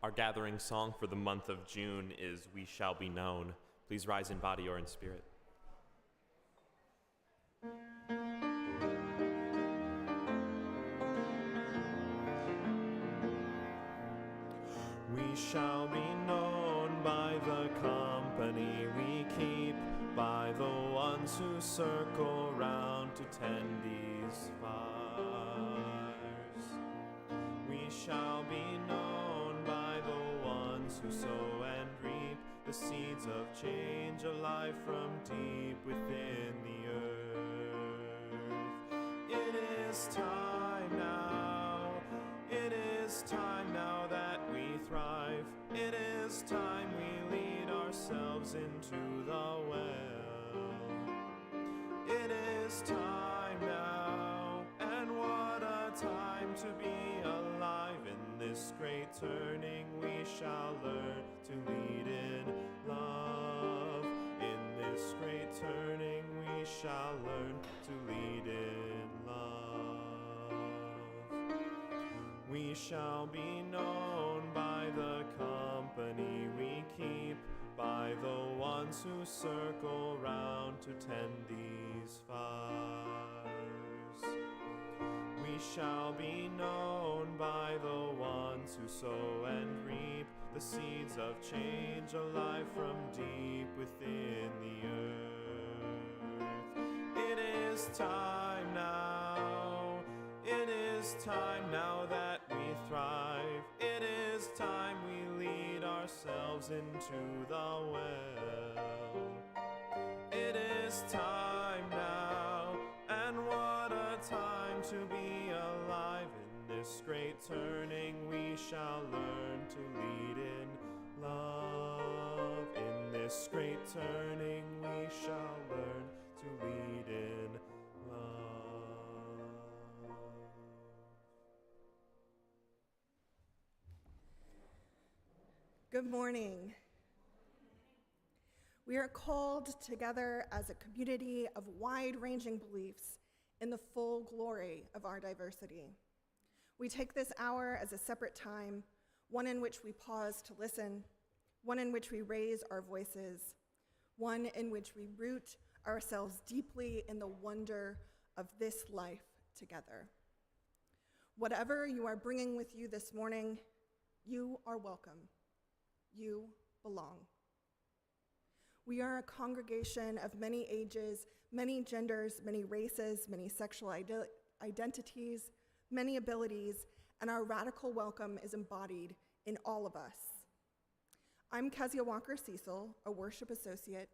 Our gathering song for the month of June is We Shall Be Known. Please rise in body or in spirit. We shall be known by the company we keep, by the ones who circle round to tend these fires. We shall be known by the ones who sow and reap the seeds of change, of life from deep within the earth. It is time now, it is time now that we thrive. It is time we lead ourselves into the well. It is time now, and what a time to be alive. In this great turning we shall learn to lead in love. In this great turning we shall learn to lead in love. We shall be known by the company we keep, by the ones who circle round to tend these fires. We shall be known by the ones who sow and reap the seeds of change, of life from deep within the earth. It is time now, it is time now that we thrive. It is time we lead ourselves into the well. It is time now, and what a time to be alive. In this great turning we shall learn to lead in love. In this great turning we shall learn to lead in love. Good morning. We are called together as a community of wide-ranging beliefs in the full glory of our diversity. We take this hour as a separate time, one in which we pause to listen, one in which we raise our voices, one in which we root ourselves deeply in the wonder of this life together. Whatever you are bringing with you this morning, you are welcome. You belong. We are a congregation of many ages, many genders, many races, many sexual identities, many abilities, and our radical welcome is embodied in all of us. I'm Kezia Walker-Cecil, a worship associate,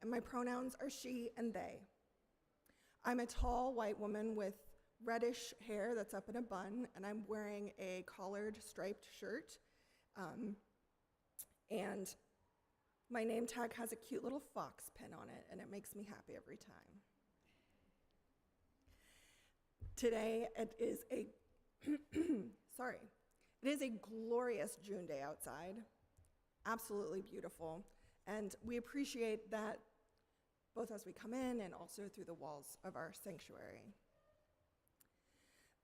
and my pronouns are she and they. I'm a tall white woman with reddish hair that's up in a bun, and I'm wearing a collared striped shirt. And my name tag has a cute little fox pin on it, and it makes me happy every time. Today, it is a glorious June day outside, absolutely beautiful, and we appreciate that both as we come in and also through the walls of our sanctuary.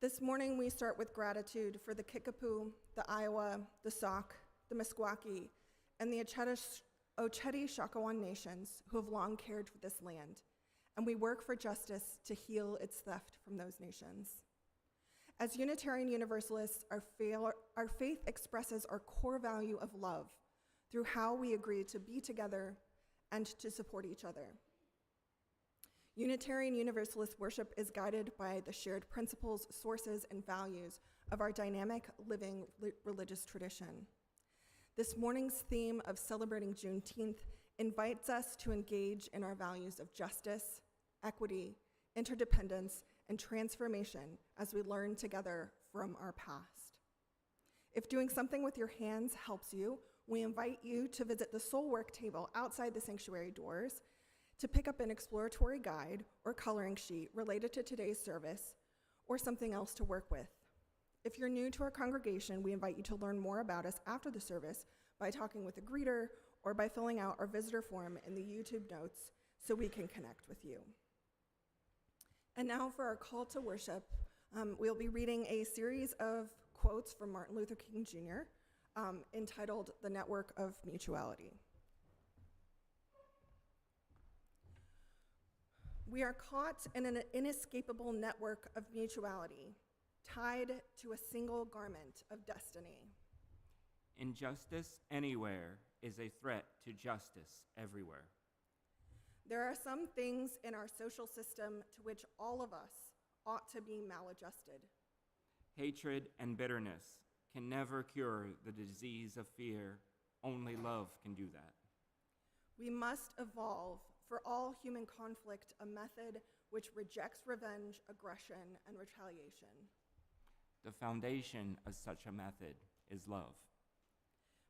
This morning, we start with gratitude for the Kickapoo, the Iowa, the Sauk, the Meskwaki, and the Oceti-Shakawan nations who have long cared for this land, and we work for justice to heal its theft from those nations. As Unitarian Universalists, our faith expresses our core value of love through how we agree to be together and to support each other. Unitarian Universalist worship is guided by the shared principles, sources, and values of our dynamic, living religious tradition. This morning's theme of celebrating Juneteenth invites us to engage in our values of justice, equity, interdependence, and transformation as we learn together from our past. If doing something with your hands helps you, we invite you to visit the Soul Work table outside the sanctuary doors to pick up an exploratory guide or coloring sheet related to today's service or something else to work with. If you're new to our congregation, we invite you to learn more about us after the service by talking with a greeter or by filling out our visitor form in the YouTube notes so we can connect with you. And now for our call to worship, we'll be reading a series of quotes from Martin Luther King Jr. entitled The Network of Mutuality. We are caught in an inescapable network of mutuality, tied to a single garment of destiny. Injustice anywhere is a threat to justice everywhere. There are some things in our social system to which all of us ought to be maladjusted. Hatred and bitterness can never cure the disease of fear. Only love can do that. We must evolve for all human conflict a method which rejects revenge, aggression, and retaliation. The foundation of such a method is love.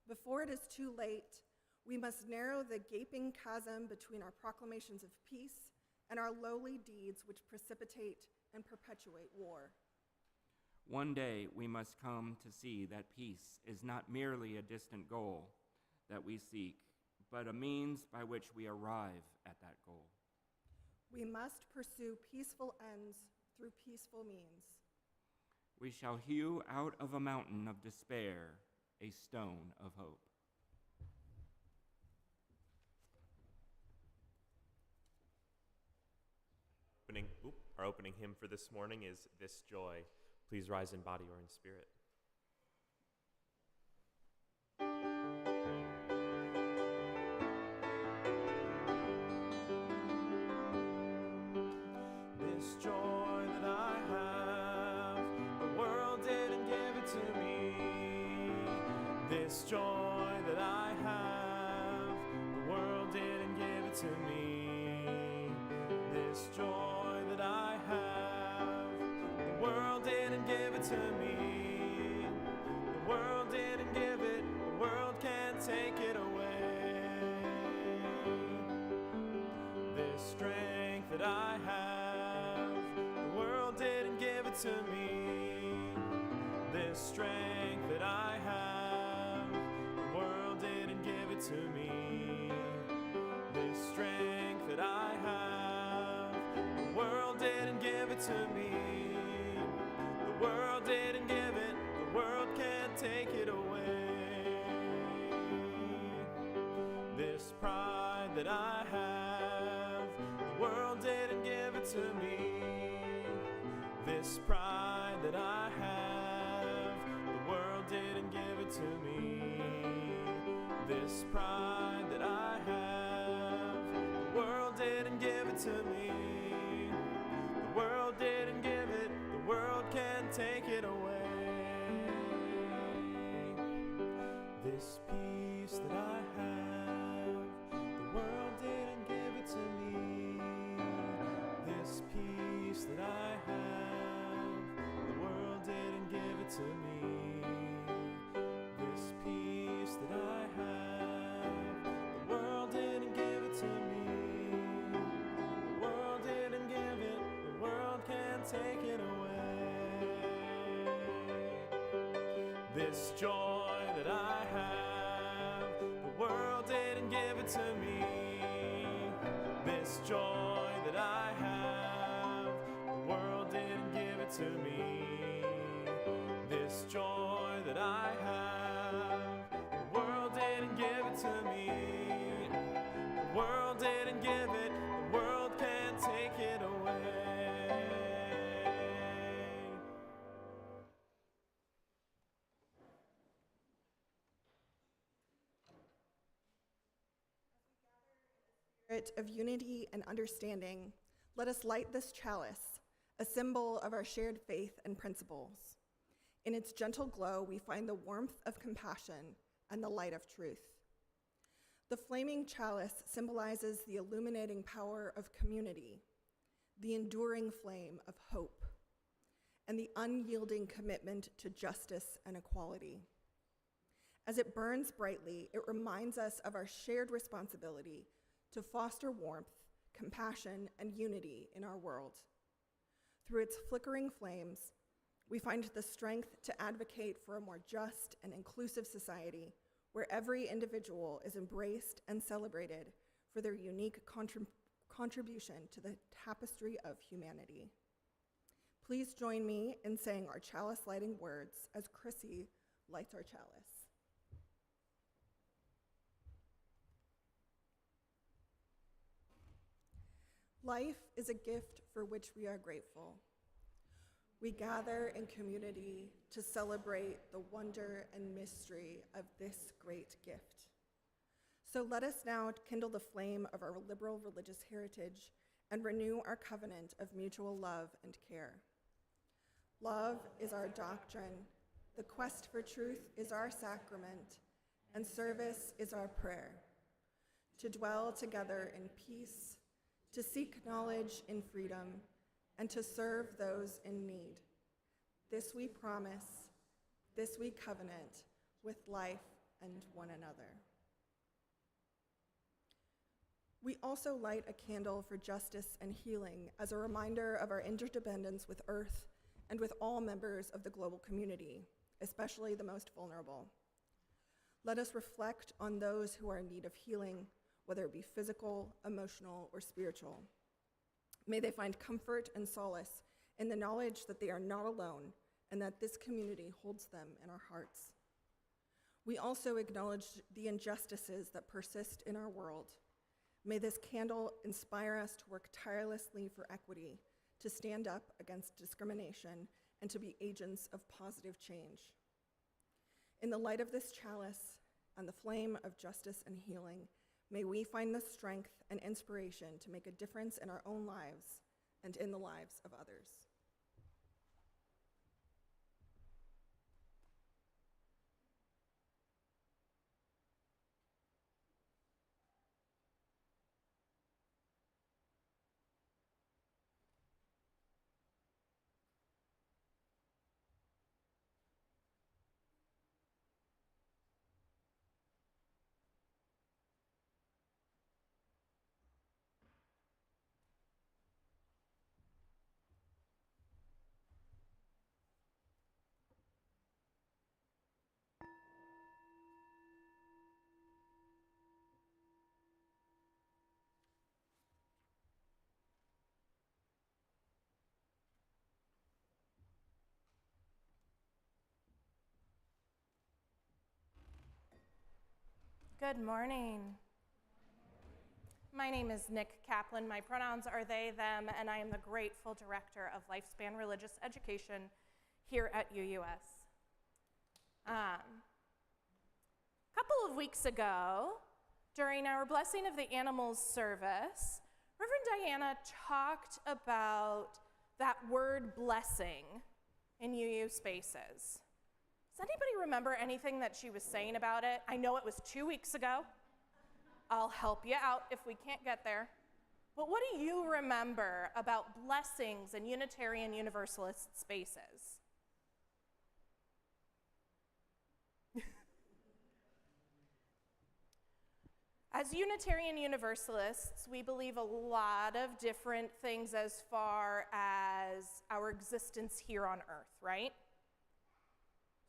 Before it is too late, we must narrow the gaping chasm between our proclamations of peace and our lowly deeds which precipitate and perpetuate war. One day we must come to see that peace is not merely a distant goal that we seek, but a means by which we arrive at that goal. We must pursue peaceful ends through peaceful means. We shall hew out of a mountain of despair a stone of hope. Our opening hymn for this morning is This Joy. Please rise in body or in spirit. This joy that I have, the world didn't give it to me. This joy that I have, the world didn't give it to me. This joy that I have, the world didn't give it to me. The world didn't give it, the world can't take it away. This strength that I have, the world didn't give it to me. This strength that I have, the world didn't give it to me. This strength that I have, the world didn't give it to me. The world didn't give it, the world can't take it away. This pride that I have, the world didn't give it to me. This pride that I have, the world didn't give it to me. This pride that I have, the world didn't give it to me. The world didn't give it, the world can't take it away. This peace that I have, the world didn't give it to me. This peace that I have, the world didn't give it to me. This peace that I have, the world didn't give it to me. The world didn't give it, the world can't take it away. This joy that I have, the world didn't give it to me. This joy that I have, the world didn't give it to me. This joy that I have, the world didn't give it to me. The world didn't give it, the world can't take it away. Spirit of unity and understanding, let us light this chalice, a symbol of our shared faith and principles. In its gentle glow, we find the warmth of compassion and the light of truth. The flaming chalice symbolizes the illuminating power of community, the enduring flame of hope, and the unyielding commitment to justice and equality. As it burns brightly, it reminds us of our shared responsibility to foster warmth, compassion, and unity in our world. Through its flickering flames, we find the strength to advocate for a more just and inclusive society where every individual is embraced and celebrated for their unique contribution to the tapestry of humanity. Please join me in saying our chalice lighting words as Chrissy lights our chalice. Life is a gift for which we are grateful. We gather in community to celebrate the wonder and mystery of this great gift. So let us now kindle the flame of our liberal religious heritage and renew our covenant of mutual love and care. Love is our doctrine, the quest for truth is our sacrament, and service is our prayer. To dwell together in peace, to seek knowledge in freedom, and to serve those in need. This we promise, this we covenant with life and one another. We also light a candle for justice and healing as a reminder of our interdependence with Earth and with all members of the global community, especially the most vulnerable. Let us reflect on those who are in need of healing, whether it be physical, emotional, or spiritual. May they find comfort and solace in the knowledge that they are not alone and that this community holds them in our hearts. We also acknowledge the injustices that persist in our world. May this candle inspire us to work tirelessly for equity, to stand up against discrimination, and to be agents of positive change. In the light of this chalice and the flame of justice and healing, may we find the strength and inspiration to make a difference in our own lives and in the lives of others. Good morning. My name is Nick Kaplan. My pronouns are they, them, and I am the grateful director of Lifespan Religious Education here at UUS. A couple of weeks ago, during our Blessing of the Animals service, Reverend Diana talked about that word blessing in UU spaces. Does anybody remember anything that she was saying about it? I know it was 2 weeks ago. I'll help you out if we can't get there. But what do you remember about blessings in Unitarian Universalist spaces? As Unitarian Universalists, we believe a lot of different things as far as our existence here on earth, right?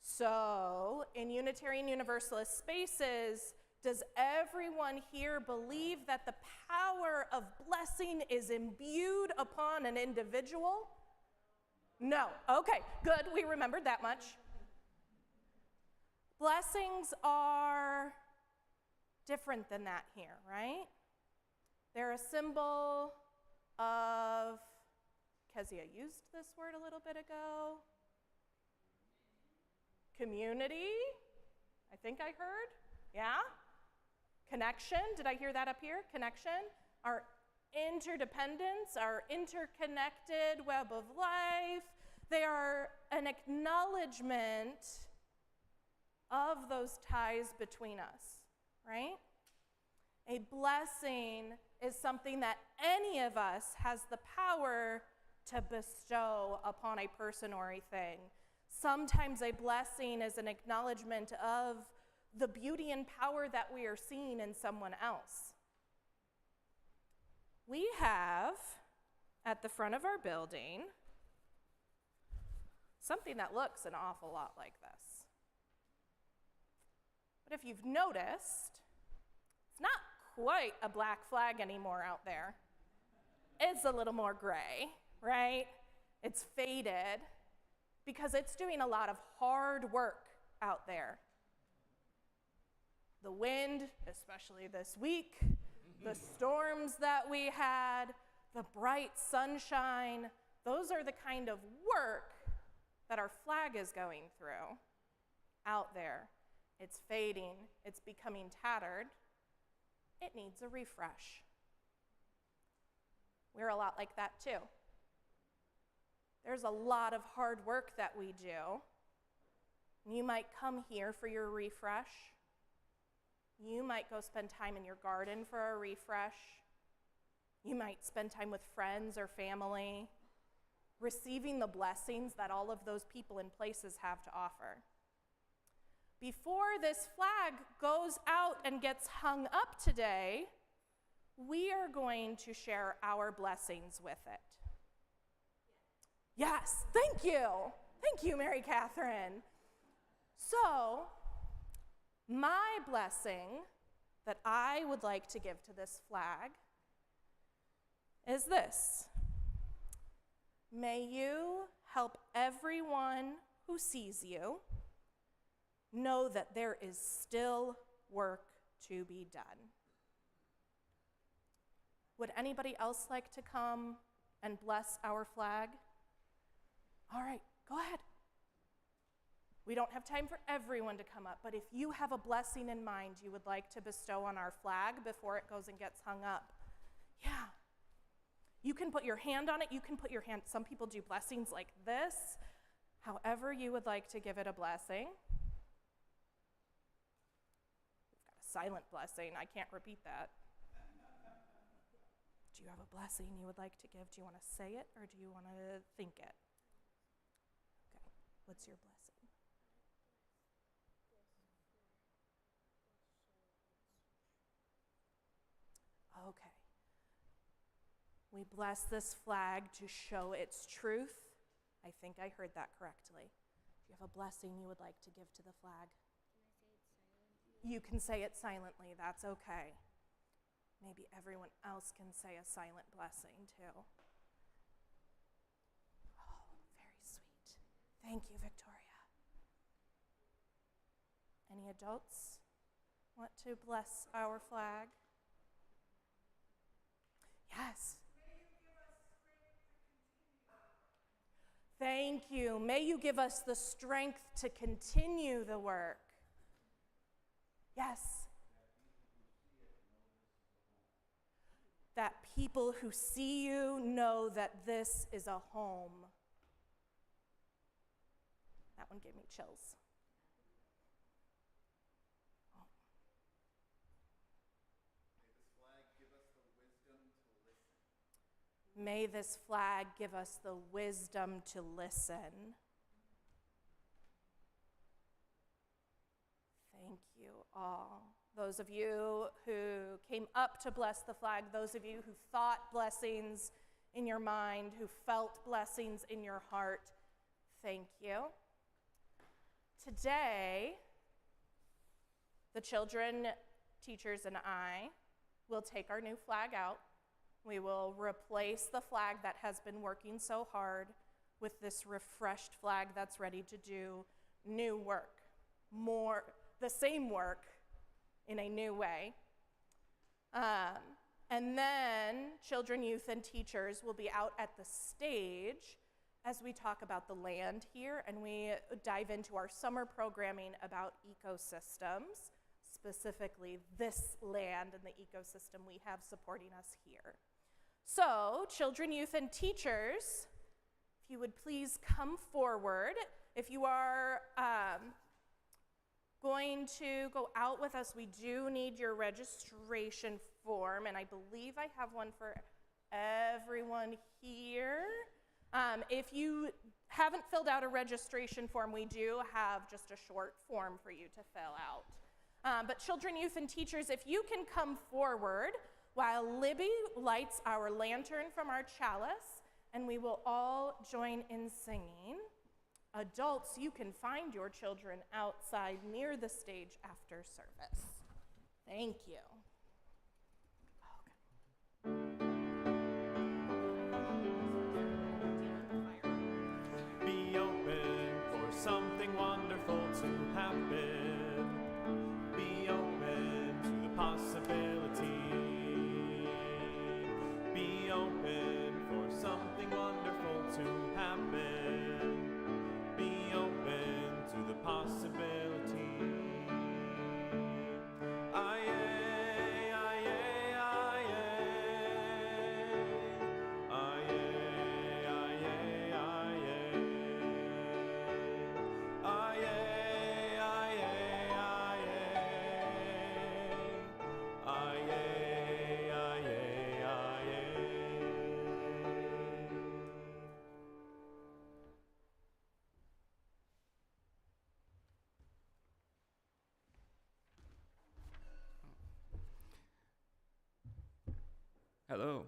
So, in Unitarian Universalist spaces, does everyone here believe that the power of blessing is imbued upon an individual? No. Okay, good. We remembered that much. Blessings are different than that here, right? They're a symbol of, Kezia used this word a little bit ago, community, I think I heard, yeah? Connection, did I hear that up here? Connection, our interdependence, our interconnected web of life. They are an acknowledgement of those ties between us, right? A blessing is something that any of us has the power to bestow upon a person or a thing. Sometimes a blessing is an acknowledgement of the beauty and power that we are seeing in someone else. We have, at the front of our building, something that looks an awful lot like this. But if you've noticed, it's not quite a black flag anymore out there. It's a little more gray, right? It's faded because it's doing a lot of hard work out there. The wind, especially this week, the storms that we had, the bright sunshine, those are the kind of work that our flag is going through out there. It's fading, it's becoming tattered. It needs a refresh. We're a lot like that too. There's a lot of hard work that we do. You might come here for your refresh. You might go spend time in your garden for a refresh. You might spend time with friends or family, receiving the blessings that all of those people and places have to offer. Before this flag goes out and gets hung up today, we are going to share our blessings with it. Yes, thank you. Thank you, Mary Catherine. So, my blessing that I would like to give to this flag is this. May you help everyone who sees you know that there is still work to be done. Would anybody else like to come and bless our flag? All right, go ahead. We don't have time for everyone to come up, but if you have a blessing in mind you would like to bestow on our flag before it goes and gets hung up, yeah. You can put your hand on it, you can put your hand, some people do blessings like this, however you would like to give it a blessing. We've got a silent blessing, I can't repeat that. Do you have a blessing you would like to give? Do you want to say it or do you want to think it? Okay, what's your blessing? Okay. We bless this flag to show its truth. I think I heard that correctly. Do you have a blessing you would like to give to the flag? You can say it silently, that's okay. Maybe everyone else can say a silent blessing too. Oh, very sweet. Thank you, Victoria. Any adults want to bless our flag? Yes. Thank you. May you give us the strength to continue the work. Yes. That people who see you know that this is a home. That one gave me chills. May this flag give us the wisdom to listen. Thank you all. Those of you who came up to bless the flag, those of you who thought blessings in your mind, who felt blessings in your heart, thank you. Today, the children, teachers, and I will take our new flag out. We will replace the flag that has been working so hard with this refreshed flag that's ready to do new work, the same work in a new way. And then children, youth, and teachers will be out at the stage as we talk about the land here and we dive into our summer programming about ecosystems, specifically this land and the ecosystem we have supporting us here. So, children, youth, and teachers, if you would please come forward. If you are going to go out with us, we do need your registration form, and I believe I have one for everyone here. If you haven't filled out a registration form, we do have just a short form for you to fill out. But children, youth, and teachers, if you can come forward while Libby lights our lantern from our chalice, and we will all join in singing. Adults, you can find your children outside near the stage after service. Thank you. Be open for something wonderful to happen. Be open to the possibility. Be open Hello,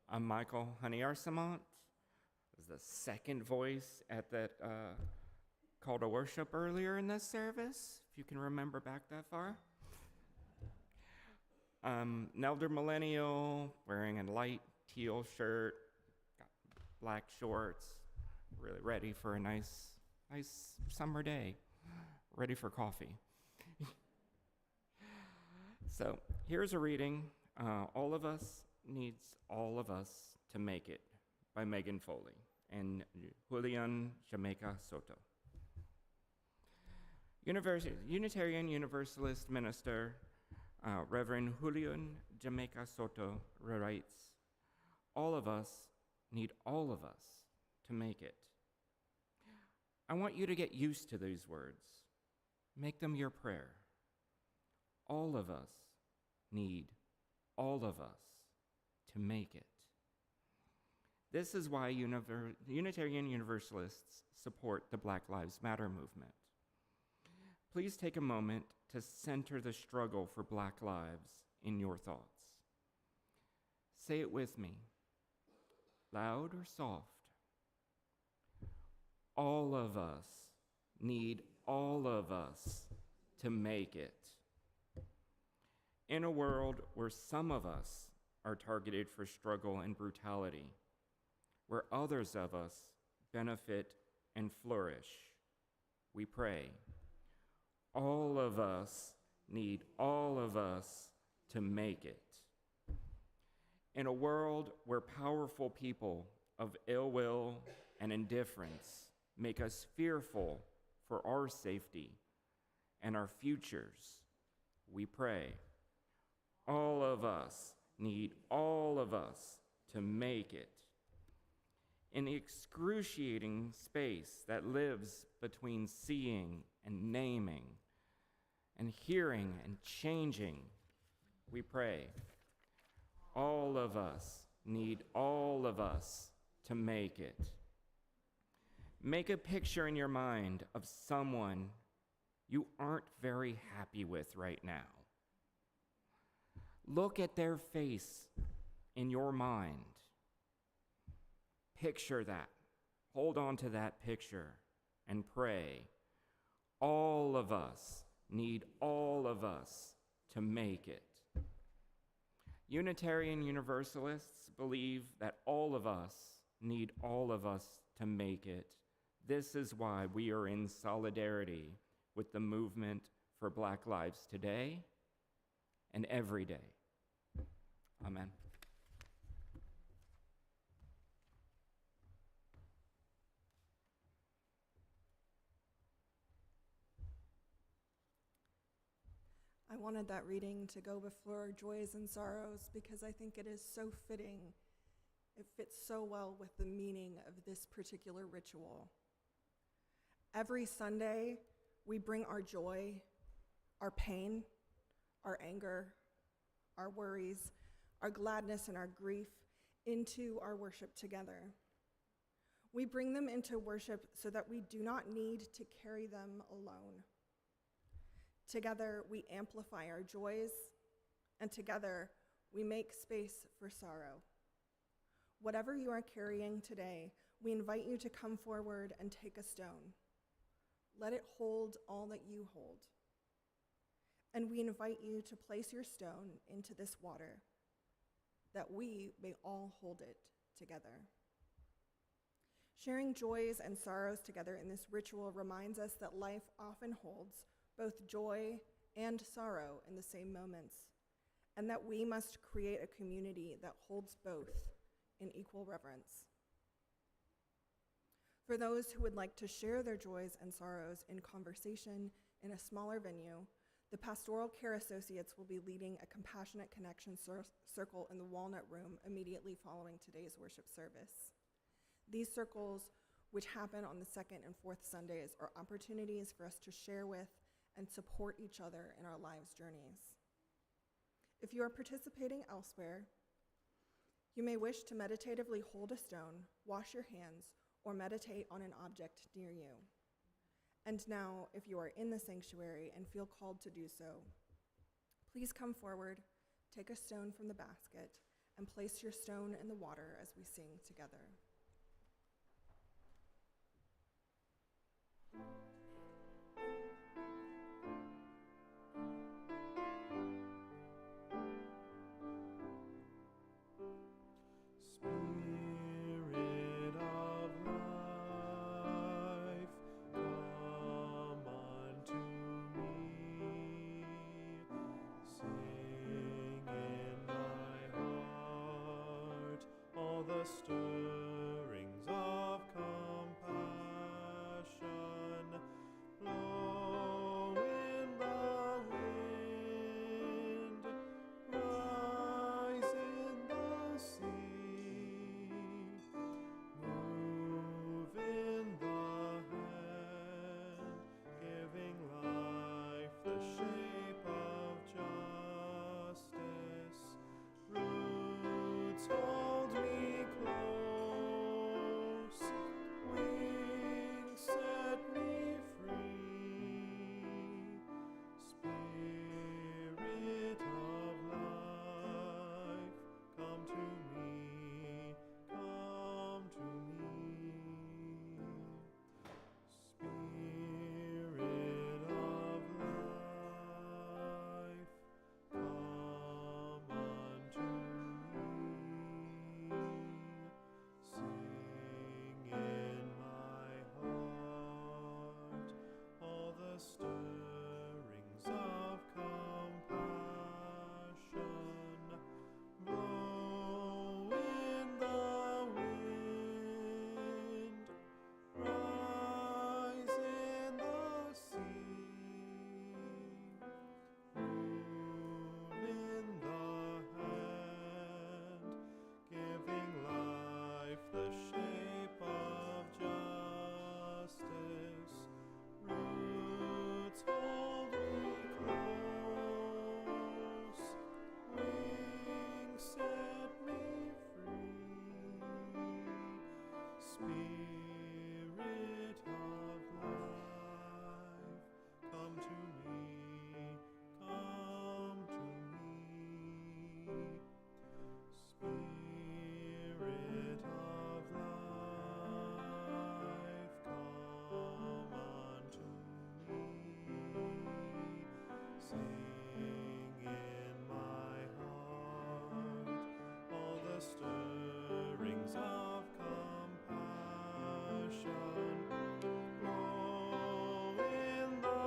I'm Michael Honey-Arsamont. The second voice at that call to worship earlier in this service, if you can remember back that far. I'm an elder millennial wearing a light teal shirt, got black shorts, really ready for a nice summer day, ready for coffee. So here's a reading, All of Us Needs All of Us to Make It by Megan Foley and Julian Jamaica Soto. Unitarian Universalist minister Reverend Julian Jamaica Soto writes, all of us need all of us to make it. I want you to get used to these words. Make them your prayer. All of us need all of us to make it. This is why Unitarian Universalists support the Black Lives Matter movement. Please take a moment to center the struggle for Black lives in your thoughts. Say it with me, loud or soft. All of us need all of us to make it. In a world where some of us are targeted for struggle and brutality, where others of us benefit and flourish, we pray. All of us need all of us to make it. In a world where powerful people of ill will and indifference make us fearful for our safety and our futures, we pray. All of us need all of us to make it. In the excruciating space that lives between seeing and naming, and hearing and changing, we pray. All of us need all of us to make it. Make a picture in your mind of someone you aren't very happy with right now. Look at their face in your mind. Picture that. Hold on to that picture and pray. All of us need all of us to make it. Unitarian Universalists believe that all of us need all of us to make it. This is why we are in solidarity with the movement for Black lives today and every day. Amen. I wanted that reading to go before joys and sorrows because I think it is so fitting. It fits so well with the meaning of this particular ritual. Every Sunday, we bring our joy, our pain, our anger, our worries, our gladness, and our grief into our worship together. We bring them into worship so that we do not need to carry them alone. Together, we amplify our joys, and together, we make space for sorrow. Whatever you are carrying today, we invite you to come forward and take a stone. Let it hold all that you hold. And we invite you to place your stone into this water, that we may all hold it together. Sharing joys and sorrows together in this ritual reminds us that life often holds both joy and sorrow in the same moments, and that we must create a community that holds both in equal reverence. For those who would like to share their joys and sorrows in conversation in a smaller venue, the Pastoral Care Associates will be leading a Compassionate Connection circle in the Walnut Room immediately following today's worship service. These circles, which happen on the second and fourth Sundays, are opportunities for us to share with and support each other in our lives' journeys. If you are participating elsewhere, you may wish to meditatively hold a stone, wash your hands, or meditate on an object near you. And now, if you are in the sanctuary and feel called to do so, please come forward, take a stone from the basket, and place your stone in the water as we sing together. Spirit of life, come unto me. Sing in my heart all the stirrings of compassion. Blow in the wind, rise in the sea, move in the hand, giving life the shape of justice. Roots hold me close, wings set me free. Spirit of life, come to me, come to me. Spirit of life, come unto me. Sing in my heart all the stirrings of compassion. Blow in the wind, rise in the sea, move in the hand, giving life the shape of justice. Roots hold me close, wings set me free. Spirit of life, come to me, come to me. Spirit of life, come unto me. Sing in my heart all the stirrings of compassion. Blow in the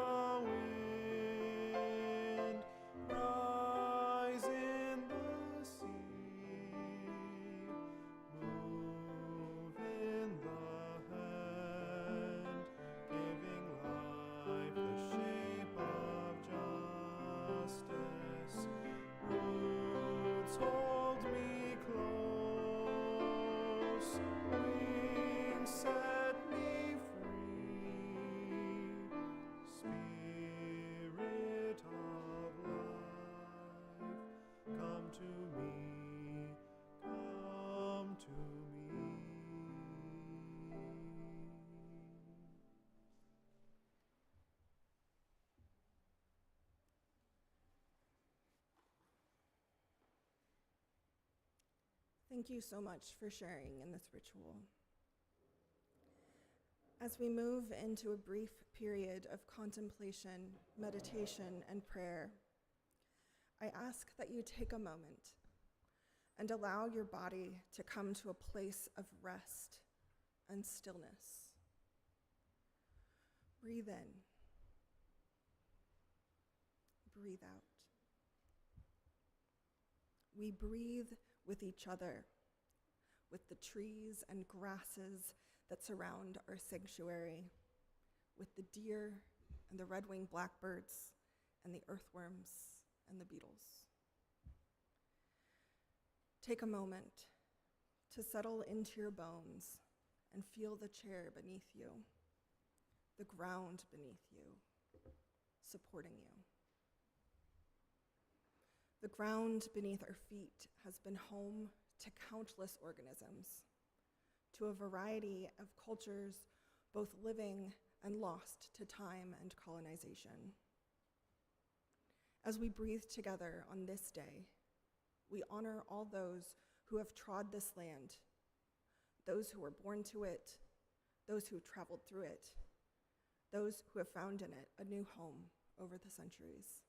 wind, rise in the sea, move in the hand, giving life the shape of justice. Roots hold me close, wings set me free. Spirit of life, come to me, come to me. Thank you so much for sharing in this ritual. As we move into a brief period of contemplation, meditation, and prayer, I ask that you take a moment and allow your body to come to a place of rest and stillness. Breathe in. Breathe out. We breathe with each other, with the trees and grasses that surround our sanctuary, with the deer and the red-winged blackbirds and the earthworms and the beetles. Take a moment to settle into your bones and feel the chair beneath you, the ground beneath you, supporting you. The ground beneath our feet has been home to countless organisms, to a variety of cultures, both living and lost to time and colonization. As we breathe together on this day, we honor all those who have trod this land, those who were born to it, those who traveled through it, those who have found in it a new home over the centuries.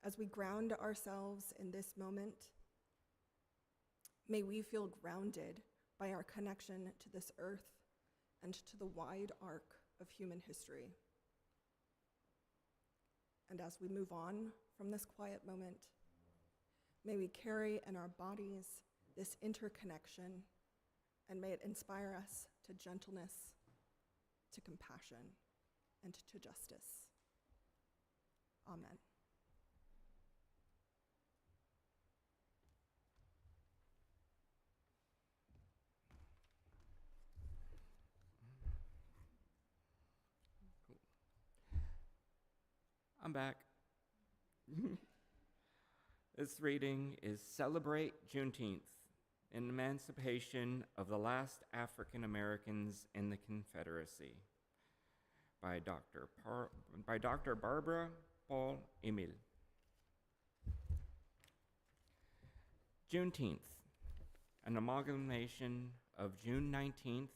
As we ground ourselves in this moment, may we feel grounded by our connection to this earth and to the wide arc of human history. And as we move on from this quiet moment, may we carry in our bodies this interconnection, and may it inspire us to gentleness, to compassion, and to justice. Amen. I'm back. This reading is Celebrate Juneteenth, an emancipation of the last African Americans in the Confederacy by Dr. Barbara Paul Emil. Juneteenth, an amalgamation of June 19th,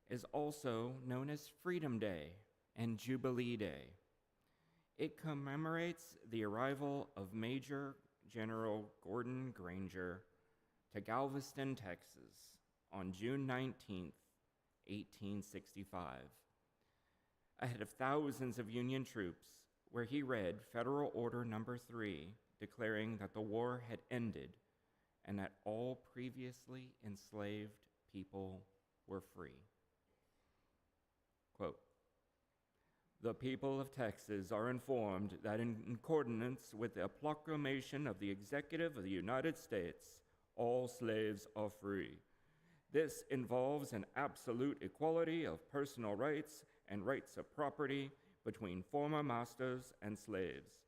is also known as Freedom Day and Jubilee Day. It commemorates the arrival of Major General Gordon Granger to Galveston, Texas on June 19, 1865, ahead of thousands of Union troops, where he read Federal Order No. 3, declaring that the war had ended and that all previously enslaved people were free. Quote, "The people of Texas are informed that in accordance with the proclamation of the Executive of the United States, all slaves are free. This involves an absolute equality of personal rights and rights of property between former masters and slaves.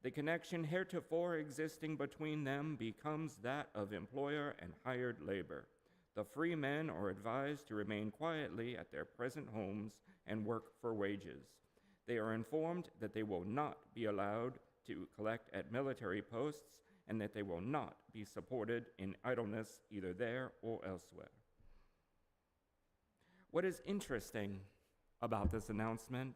The connection heretofore existing between them becomes that of employer and hired labor. The free men are advised to remain quietly at their present homes and work for wages. They are informed that they will not be allowed to collect at military posts and that they will not be supported in idleness either there or elsewhere." What is interesting about this announcement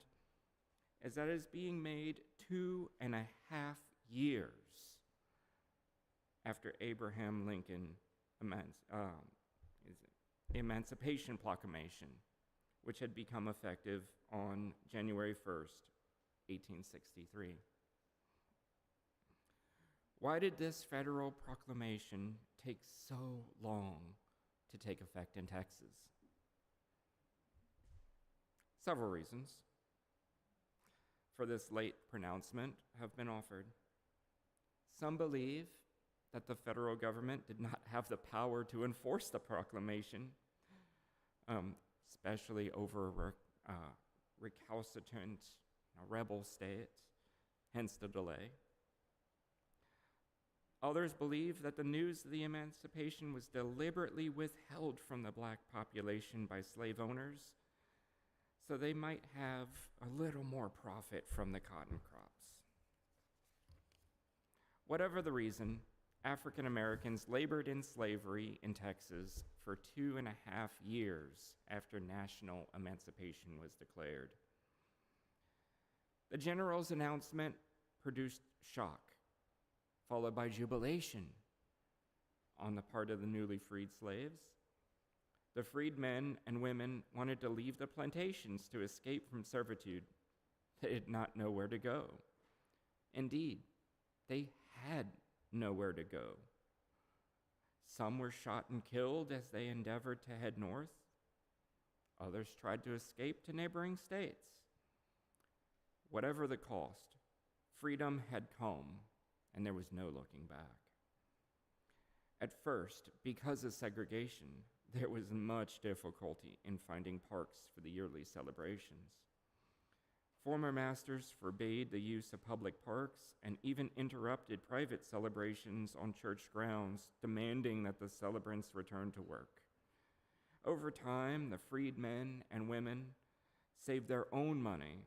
is that it is being made 2.5 years after Abraham Lincoln Emancipation Proclamation, which had become effective on January 1st, 1863. Why did this federal proclamation take so long to take effect in Texas? Several reasons for this late pronouncement have been offered. Some believe that the federal government did not have the power to enforce the proclamation, especially over recalcitrant rebel states, hence the delay. Others believe that the news of the emancipation was deliberately withheld from the black population by slave owners, so they might have a little more profit from the cotton crops. Whatever the reason, African Americans labored in slavery in Texas for 2.5 years after national emancipation was declared. The general's announcement produced shock, followed by jubilation on the part of the newly freed slaves. The freed men and women wanted to leave the plantations to escape from servitude. They did not know where to go. Indeed, they had nowhere to go. Some were shot and killed as they endeavored to head north. Others tried to escape to neighboring states. Whatever the cost, freedom had come, and there was no looking back. At first, because of segregation, there was much difficulty in finding parks for the yearly celebrations. Former masters forbade the use of public parks and even interrupted private celebrations on church grounds, demanding that the celebrants return to work. Over time, the freed men and women saved their own money,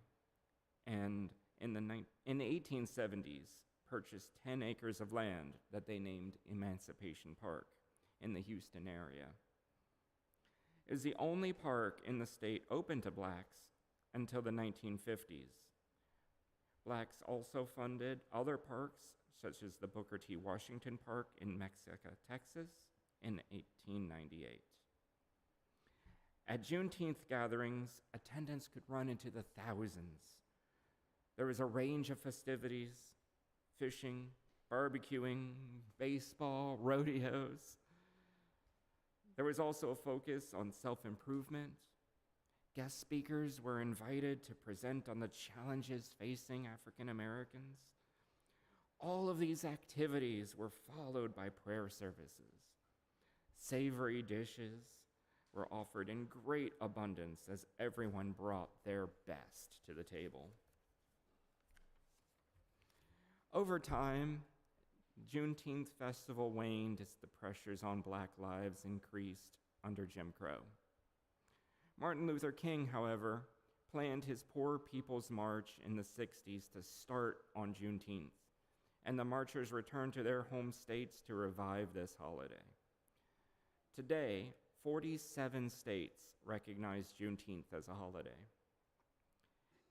and in the 1870s, purchased 10 acres of land that they named Emancipation Park in the Houston area. It was the only park in the state open to blacks until the 1950s. Blacks also funded other parks, such as the Booker T. Washington Park in Mexico, Texas, in 1898. At Juneteenth gatherings, attendance could run into the thousands. There was a range of festivities: fishing, barbecuing, baseball, rodeos. There was also a focus on self-improvement. Guest speakers were invited to present on the challenges facing African Americans. All of these activities were followed by prayer services. Savory dishes were offered in great abundance as everyone brought their best to the table. Over time, Juneteenth festival waned as the pressures on Black lives increased under Jim Crow. Martin Luther King, however, planned his Poor People's March in the 60s to start on Juneteenth, and the marchers returned to their home states to revive this holiday. Today, 47 states recognize Juneteenth as a holiday.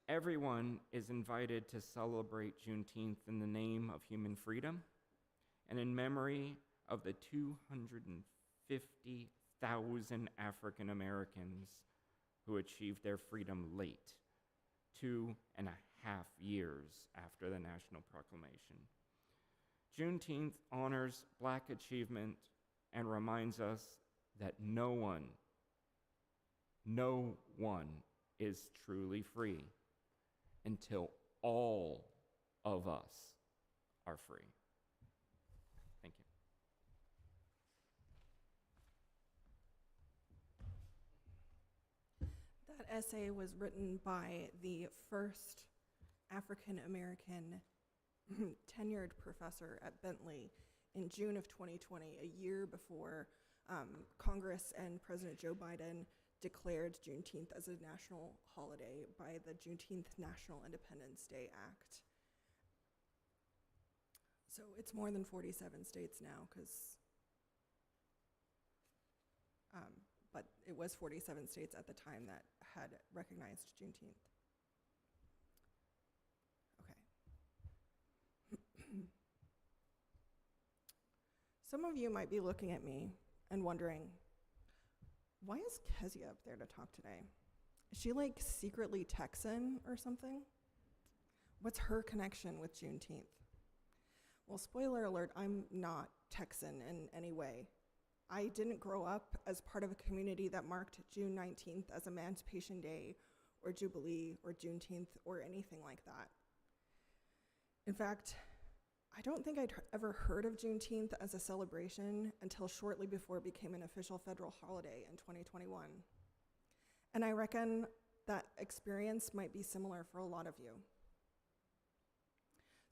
Everyone is invited to celebrate Juneteenth in the name of human freedom and in memory of the 250,000 African Americans who achieved their freedom late, 2.5 years after the national proclamation. Juneteenth honors Black achievement and reminds us that no one is truly free until all of us are free. Thank you. That essay was written by the first African American tenured professor at Bentley in June of 2020, a year before Congress and President Joe Biden declared Juneteenth as a national holiday by the Juneteenth National Independence Day Act. So it's more than 47 states now, but it was 47 states at the time that had recognized Juneteenth. Okay. Some of you might be looking at me and wondering, why is Kezia up there to talk today? Is she like secretly Texan or something? What's her connection with Juneteenth? Well, spoiler alert, I'm not Texan in any way. I didn't grow up as part of a community that marked June 19th as Emancipation Day or Jubilee or Juneteenth or anything like that. In fact, I don't think I'd ever heard of Juneteenth as a celebration until shortly before it became an official federal holiday in 2021. And I reckon that experience might be similar for a lot of you.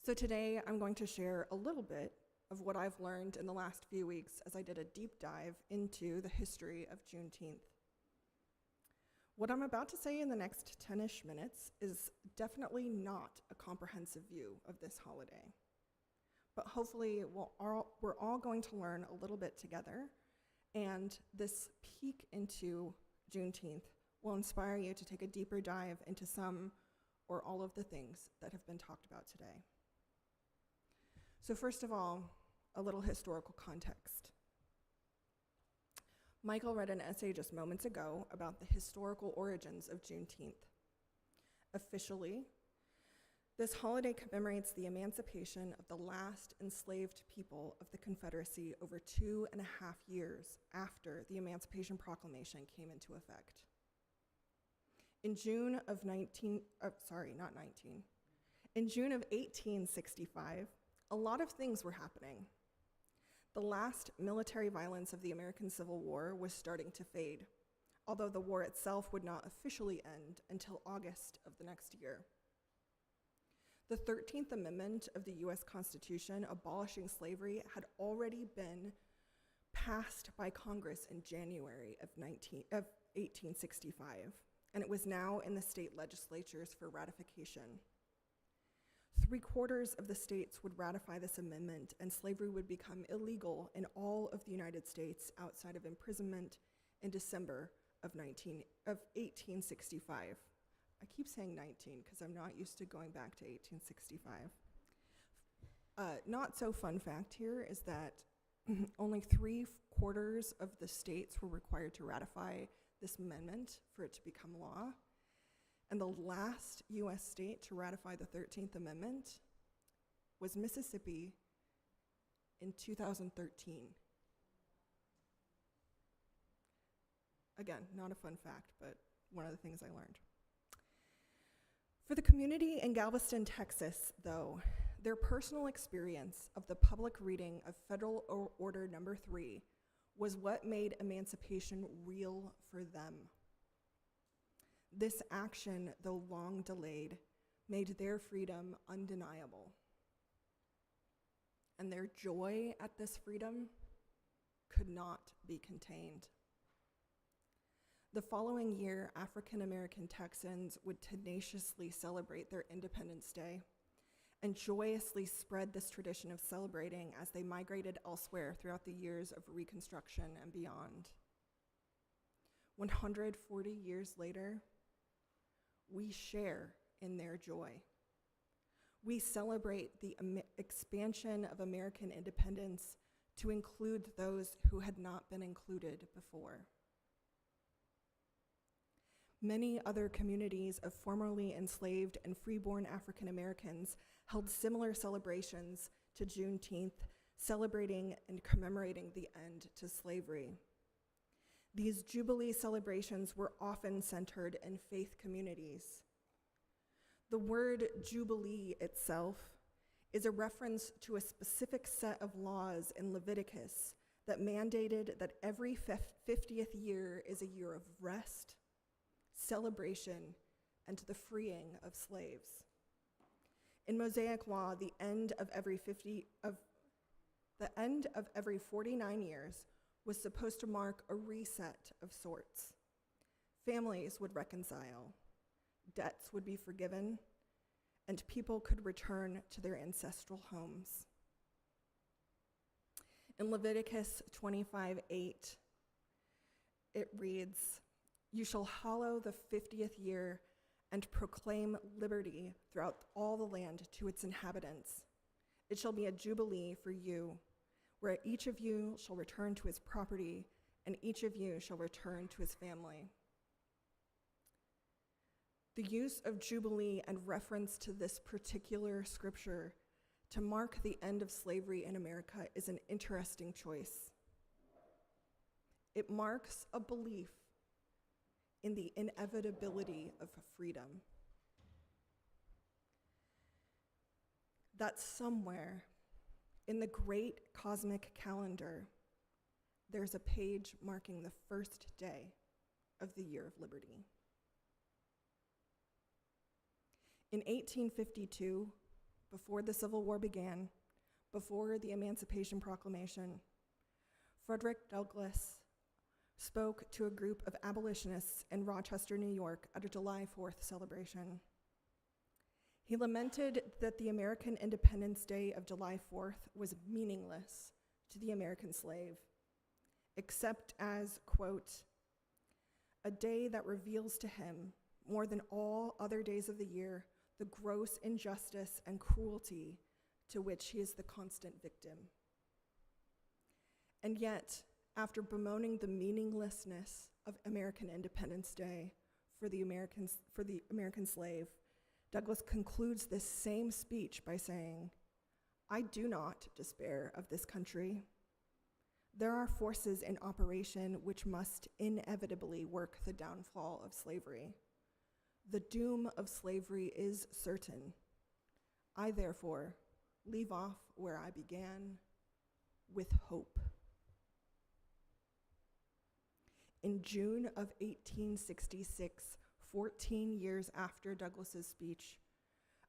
So today I'm going to share a little bit of what I've learned in the last few weeks as I did a deep dive into the history of Juneteenth. What I'm about to say in the next 10-ish minutes is definitely not a comprehensive view of this holiday. But hopefully we're all going to learn a little bit together, and this peek into Juneteenth will inspire you to take a deeper dive into some or all of the things that have been talked about today. So first of all, a little historical context. Michael read an essay just moments ago about the historical origins of Juneteenth. Officially, this holiday commemorates the emancipation of the last enslaved people of the Confederacy over 2.5 years after the Emancipation Proclamation came into effect. In June of 1865, a lot of things were happening. The last military violence of the American Civil War was starting to fade, although the war itself would not officially end until August of the next year. The 13th Amendment of the U.S. Constitution abolishing slavery had already been passed by Congress in January of 1865, and it was now in the state legislatures for ratification. 3/4 of the states would ratify this amendment, and slavery would become illegal in all of the United States outside of imprisonment in December of 1865. I keep saying 19 because I'm not used to going back to 1865. Not so fun fact here is that only 3/4 of the states were required to ratify this amendment for it to become law. And the last US state to ratify the 13th Amendment was Mississippi in 2013. Again, not a fun fact, but one of the things I learned. For the community in Galveston, Texas, though, their personal experience of the public reading of Federal Order No. 3 was what made emancipation real for them. This action, though long delayed, made their freedom undeniable. And their joy at this freedom could not be contained. The following year, African American Texans would tenaciously celebrate their Independence Day and joyously spread this tradition of celebrating as they migrated elsewhere throughout the years of Reconstruction and beyond. 140 years later, we share in their joy. We celebrate the expansion of American independence to include those who had not been included before. Many other communities of formerly enslaved and freeborn African Americans held similar celebrations to Juneteenth, celebrating and commemorating the end to slavery. These Jubilee celebrations were often centered in faith communities. The word Jubilee itself is a reference to a specific set of laws in Leviticus that mandated that every 50th year is a year of rest, celebration, and the freeing of slaves. In Mosaic law, the end of every 49 years was supposed to mark a reset of sorts. Families would reconcile, debts would be forgiven, and people could return to their ancestral homes. In Leviticus 25:8, it reads, "You shall hallow the 50th year and proclaim liberty throughout all the land to its inhabitants. It shall be a jubilee for you, where each of you shall return to his property, and each of you shall return to his family." The use of jubilee and reference to this particular scripture to mark the end of slavery in America is an interesting choice. It marks a belief in the inevitability of freedom. That somewhere in the great cosmic calendar, there's a page marking the first day of the year of liberty. In 1852, before the Civil War began, before the Emancipation Proclamation, Frederick Douglass spoke to a group of abolitionists in Rochester, New York at a July 4th celebration. He lamented that the American Independence Day of July 4th was meaningless to the American slave, except as, quote, "a day that reveals to him, more than all other days of the year, the gross injustice and cruelty to which he is the constant victim." And yet, after bemoaning the meaninglessness of American Independence Day for the American slave, Douglass concludes this same speech by saying, "I do not despair of this country. There are forces in operation which must inevitably work the downfall of slavery. The doom of slavery is certain. I therefore leave off where I began, with hope." In June of 1866, 14 years after Douglass's speech,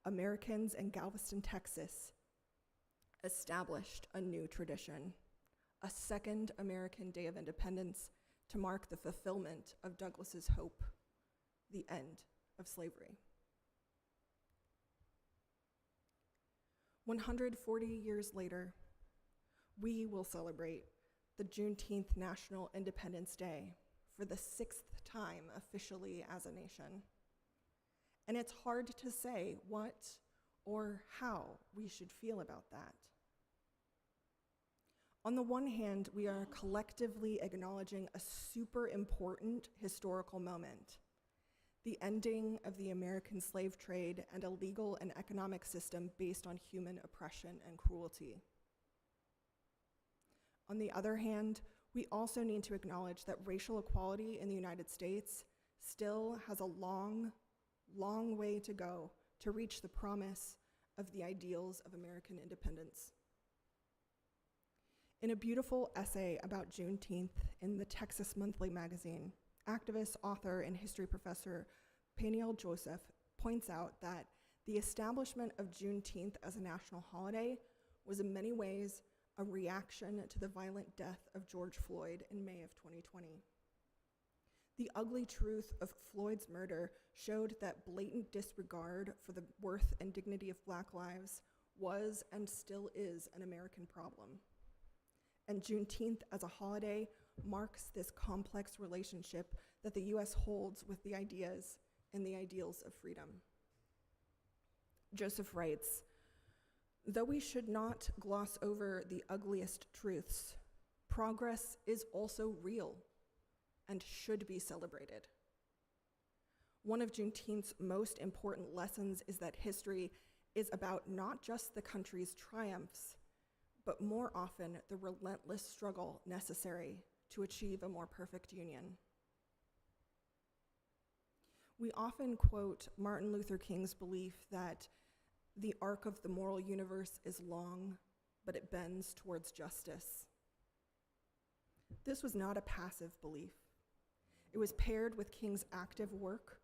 Americans in Galveston, Texas, established a new tradition, a second American Day of Independence to mark the fulfillment of Douglass's hope, the end of slavery. 140 years later, we will celebrate the Juneteenth National Independence Day for the 6th time officially as a nation. And it's hard to say what or how we should feel about that. On the one hand, we are collectively acknowledging a super important historical moment, the ending of the American slave trade and a legal and economic system based on human oppression and cruelty. On the other hand, we also need to acknowledge that racial equality in the United States still has a long, long way to go to reach the promise of the ideals of American independence. In a beautiful essay about Juneteenth in the Texas Monthly magazine, activist, author, and history professor Peniel Joseph points out that the establishment of Juneteenth as a national holiday was in many ways a reaction to the violent death of George Floyd in May of 2020. The ugly truth of Floyd's murder showed that blatant disregard for the worth and dignity of Black lives was and still is an American problem. And Juneteenth as a holiday marks this complex relationship that the US holds with the ideas and the ideals of freedom. Joseph writes, "Though we should not gloss over the ugliest truths, progress is also real and should be celebrated. One of Juneteenth's most important lessons is that history is about not just the country's triumphs, but more often the relentless struggle necessary to achieve a more perfect union." We often quote Martin Luther King's belief that the arc of the moral universe is long, but it bends towards justice. This was not a passive belief. It was paired with King's active work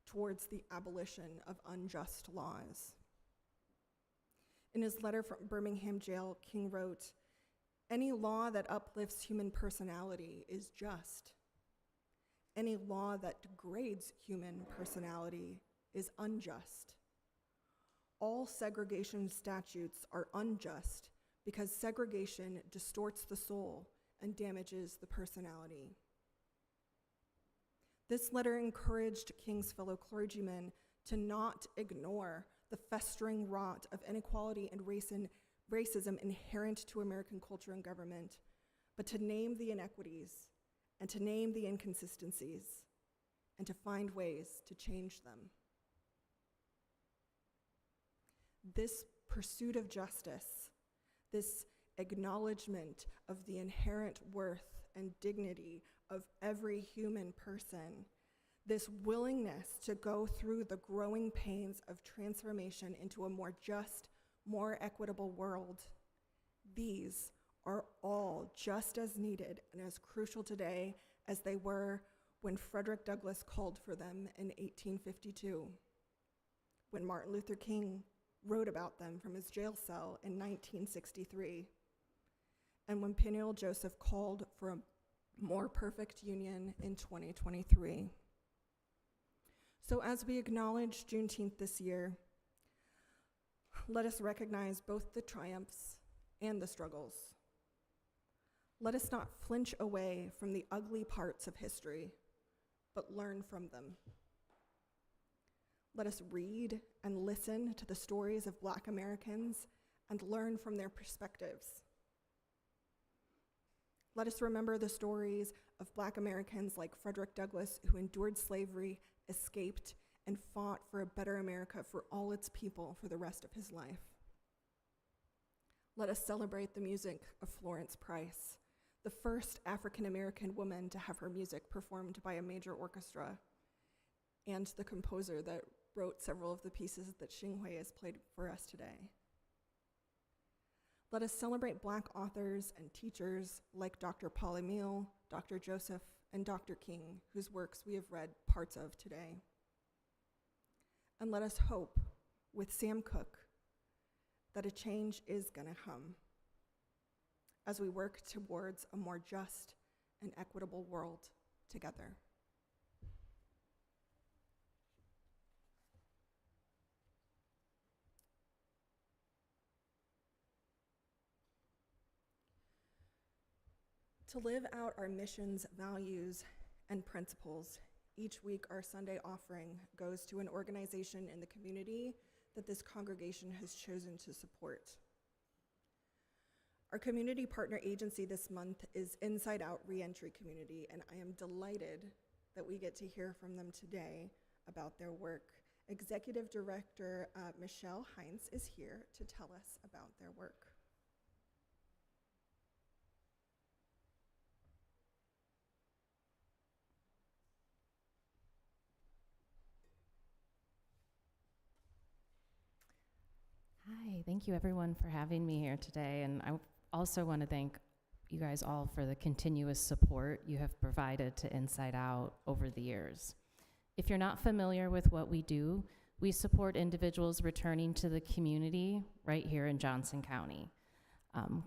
towards the abolition of unjust laws. In his letter from Birmingham jail, King wrote, "Any law that uplifts human personality is just. Any law that degrades human personality is unjust. All segregation statutes are unjust because segregation distorts the soul and damages the personality." This letter encouraged King's fellow clergymen to not ignore the festering rot of inequality and racism inherent to American culture and government, but to name the inequities and to name the inconsistencies and to find ways to change them. This pursuit of justice, this acknowledgement of the inherent worth and dignity of every human person, this willingness to go through the growing pains of transformation into a more just, more equitable world, these are all just as needed and as crucial today as they were when Frederick Douglass called for them in 1852, when Martin Luther King wrote about them from his jail cell in 1963, and when Peniel Joseph called for a more perfect union in 2023. So as we acknowledge Juneteenth this year, let us recognize both the triumphs and the struggles. Let us not flinch away from the ugly parts of history, but learn from them. Let us read and listen to the stories of Black Americans and learn from their perspectives. Let us remember the stories of Black Americans like Frederick Douglass, who endured slavery, escaped, and fought for a better America for all its people for the rest of his life. Let us celebrate the music of Florence Price, the first African-American woman to have her music performed by a major orchestra, and the composer that wrote several of the pieces that Xinghui has played for us today. Let us celebrate Black authors and teachers like Dr. Paul Emile, Dr. Joseph, and Dr. King, whose works we have read parts of today. And let us hope, with Sam Cooke, that a change is gonna come as we work towards a more just and equitable world together. To live out our missions, values, and principles, each week our Sunday offering goes to an organization in the community that this congregation has chosen to support. Our community partner agency this month is Inside Out Reentry Community, and I am delighted that we get to hear from them today about their work. Executive Director Michelle Heinz is here to tell us about their work. Hi, thank you everyone for having me here today, and I also want to thank you guys all for the continuous support you have provided to Inside Out over the years. If you're not familiar with what we do, we support individuals returning to the community right here in Johnson County.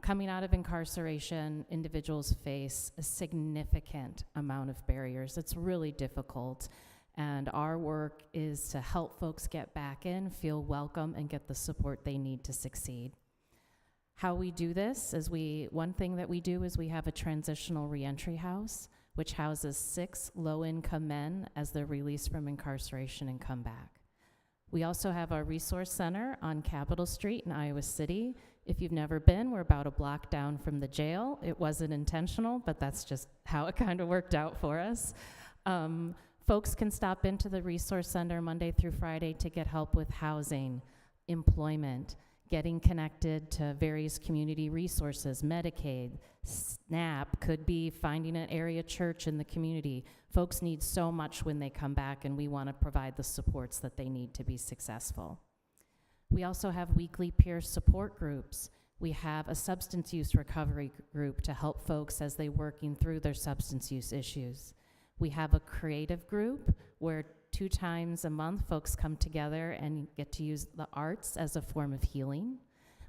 Coming out of incarceration, individuals face a significant amount of barriers. It's really difficult. And our work is to help folks get back in, feel welcome, and get the support they need to succeed. How we do this is one thing that we do is we have a transitional reentry house, which houses 6 low-income men as they're released from incarceration and come back. We also have our resource center on Capitol Street in Iowa City. If you've never been, we're about a block down from the jail. It wasn't intentional, but that's just how it kind of worked out for us. Folks can stop into the Resource Center Monday through Friday to get help with housing, employment, getting connected to various community resources, Medicaid, SNAP, could be finding an area church in the community. Folks need so much when they come back, and we want to provide the supports that they need to be successful. We also have weekly peer support groups. We have a substance use recovery group to help folks as they're working through their substance use issues. We have a creative group where 2 times a month folks come together and get to use the arts as a form of healing.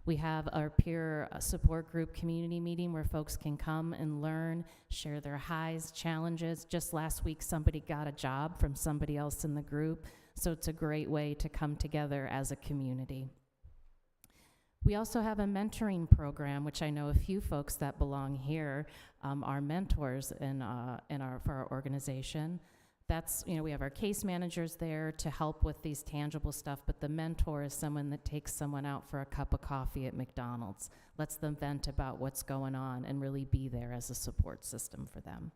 We have our peer support group community meeting where folks can come and learn, share their highs, challenges. Just last week, somebody got a job from somebody else in the group, so it's a great way to come together as a community. We also have a mentoring program, which I know a few folks that belong here are mentors for our organization. That's, we have our case managers there to help with these tangible stuff, but the mentor is someone that takes someone out for a cup of coffee at McDonald's, lets them vent about what's going on, and really be there as a support system for them.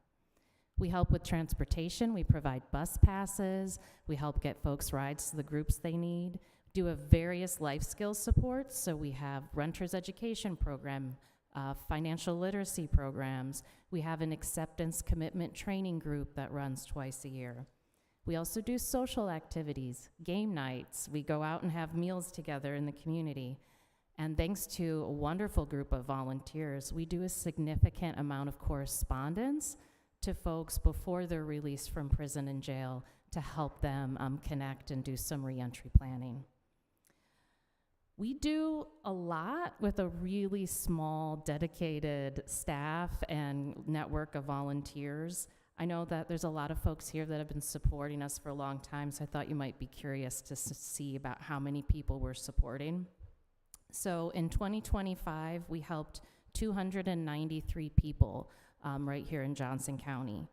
We help with transportation. We provide bus passes. We help get folks rides to the groups they need. Do a various life skills supports, so we have renters education program, financial literacy programs. We have an acceptance commitment training group that runs twice a year. We also do social activities, game nights. We go out and have meals together in the community. And thanks to a wonderful group of volunteers, we do a significant amount of correspondence to folks before they're released from prison and jail to help them connect and do some reentry planning. We do a lot with a really small, dedicated staff and network of volunteers. I know that there's a lot of folks here that have been supporting us for a long time, so I thought you might be curious to see about how many people we're supporting. So in 2025, we helped 293 people right here in Johnson County.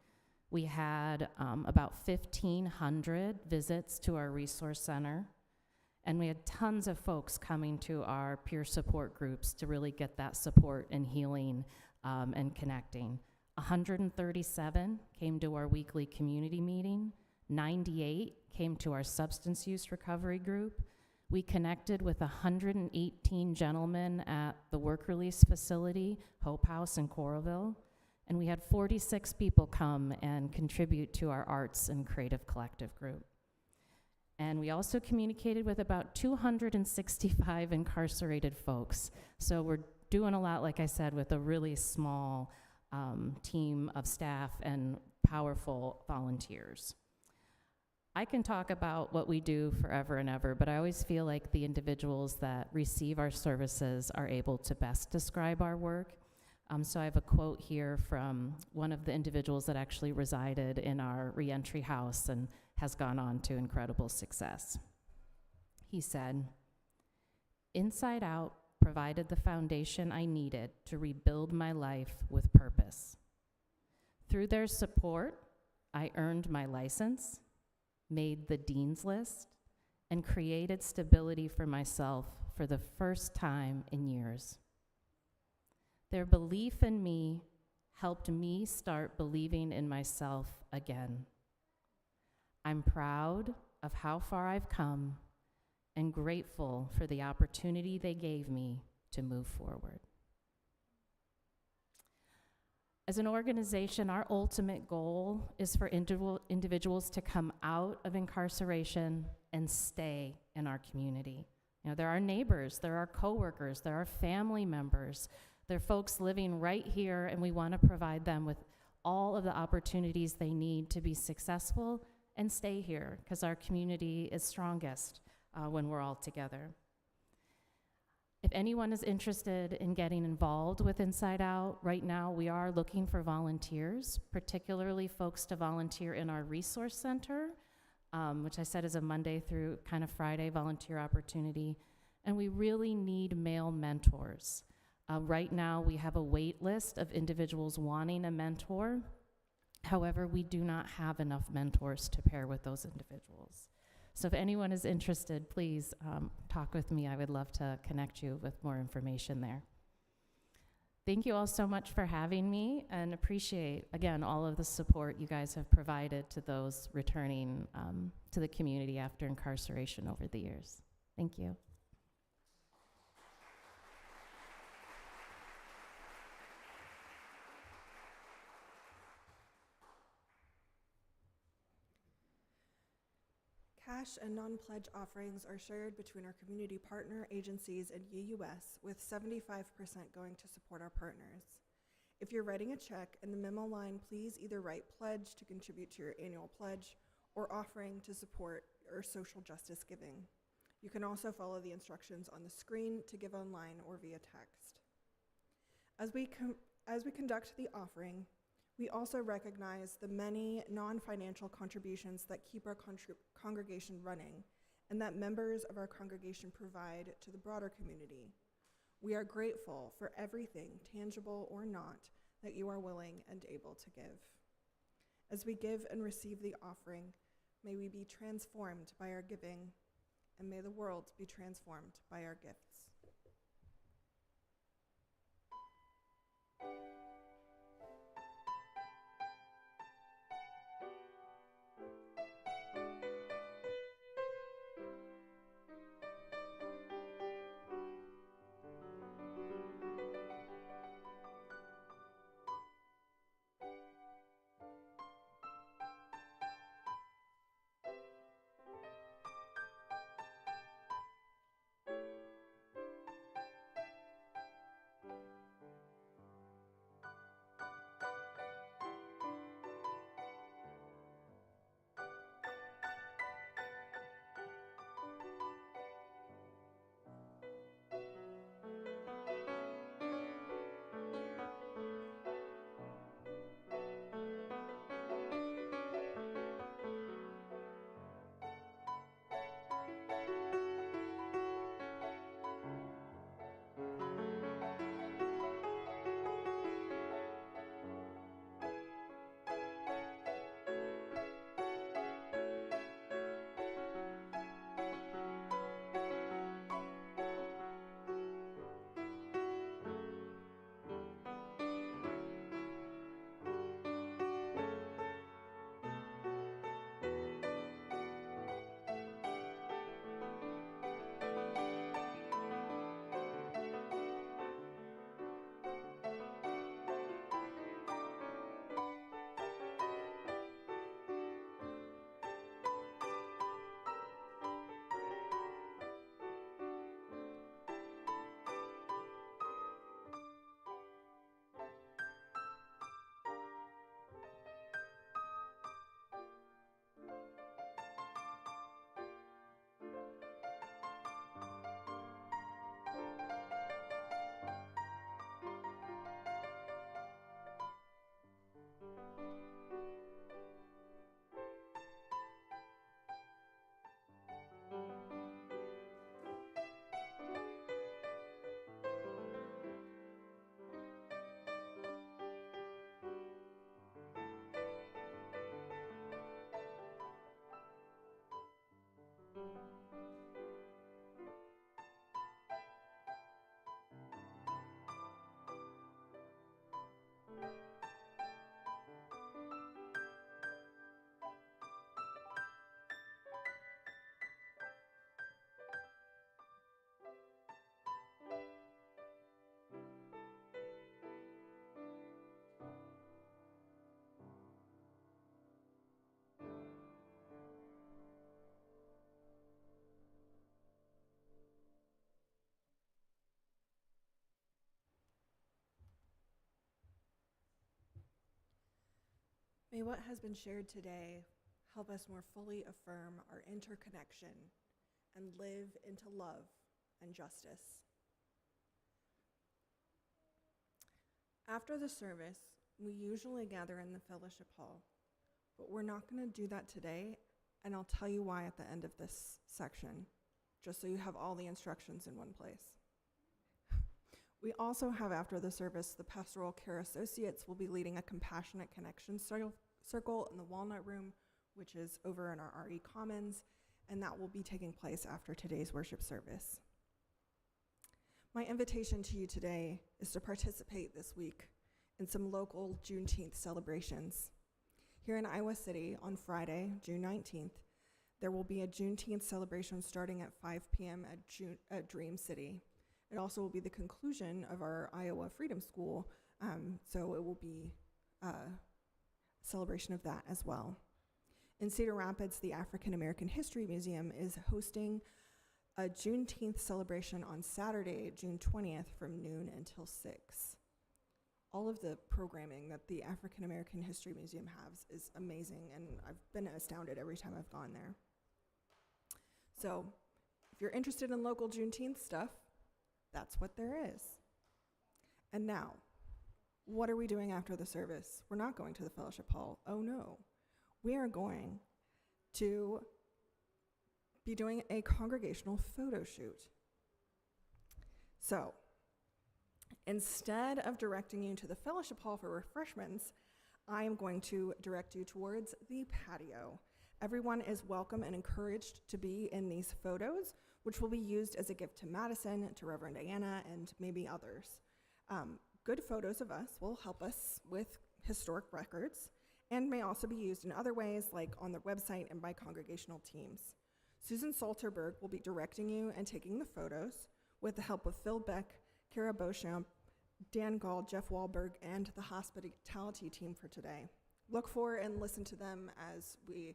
We had about 1,500 visits to our resource center. And we had tons of folks coming to our peer support groups to really get that support and healing and connecting. 137 came to our weekly community meeting. 98 came to our substance use recovery group. We connected with 118 gentlemen at the work release facility, Hope House in Coralville. And we had 46 people come and contribute to our arts and creative collective group. And we also communicated with about 265 incarcerated folks. So we're doing a lot, like I said, with a really small team of staff and powerful volunteers. I can talk about what we do forever and ever, but I always feel like the individuals that receive our services are able to best describe our work. So I have a quote here from one of the individuals that actually resided in our reentry house and has gone on to incredible success. He said, "Inside Out provided the foundation I needed to rebuild my life with purpose. Through their support, I earned my license, made the dean's list, and created stability for myself for the first time in years. Their belief in me helped me start believing in myself again. I'm proud of how far I've come and grateful for the opportunity they gave me to move forward. As an organization, our ultimate goal is for individuals to come out of incarceration and stay in our community. You know, there are neighbors, there are coworkers, there are family members, there are folks living right here, and we want to provide them with all of the opportunities they need to be successful and stay here, because our community is strongest when we're all together. If anyone is interested in getting involved with Inside Out, right now we are looking for volunteers, particularly folks to volunteer in our resource center, which I said is a Monday through kind of Friday volunteer opportunity. And we really need male mentors. Right now we have a wait list of individuals wanting a mentor. However, we do not have enough mentors to pair with those individuals. So if anyone is interested, please talk with me. I would love to connect you with more information there. Thank you all so much for having me, and appreciate, again, all of the support you guys have provided to those returning to the community after incarceration over the years. Thank you. Cash and non-pledge offerings are shared between our community partner agencies and UUS, with 75% going to support our partners. If you're writing a check in the memo line, please either write pledge to contribute to your annual pledge or offering to support or social justice giving. You can also follow the instructions on the screen to give online or via text. As we conduct the offering, we also recognize the many non-financial contributions that keep our congregation running and that members of our congregation provide to the broader community. We are grateful for everything, tangible or not, that you are willing and able to give. As we give and receive the offering, may we be transformed by our giving, and may the world be transformed by our gifts. May what has been shared today help us more fully affirm our interconnection and live into love and justice. After the service, we usually gather in the fellowship hall, but we're not going to do that today, and I'll tell you why at the end of this section, just so you have all the instructions in one place. We also have, after the service, the Pastoral Care Associates will be leading a Compassionate Connection circle in the Walnut Room, which is over in our RE Commons, and that will be taking place after today's worship service. My invitation to you today is to participate this week in some local Juneteenth celebrations. Here in Iowa City on Friday, June 19th, there will be a Juneteenth celebration starting at 5 p.m. at Dream City. It also will be the conclusion of our Iowa Freedom School, so it will be a celebration of that as well. In Cedar Rapids, the African American History Museum is hosting a Juneteenth celebration on Saturday, June 20th from noon until 6. All of the programming that the African American History Museum has is amazing, and I've been astounded every time I've gone there. So if you're interested in local Juneteenth stuff, that's what there is. And now, what are we doing after the service? We're not going to the fellowship hall. Oh no. We are going to be doing a congregational photo shoot. So, instead of directing you to the fellowship hall for refreshments, I am going to direct you towards the patio. Everyone is welcome and encouraged to be in these photos, which will be used as a gift to Madison, to Reverend Diana, and maybe others. Good photos of us will help us with historic records and may also be used in other ways, like on the website and by congregational teams. Susan Salterberg will be directing you and taking the photos with the help of Phil Beck, Kara Beauchamp, Dan Gall, Jeff Wahlberg, and the hospitality team for today. Look for and listen to them as we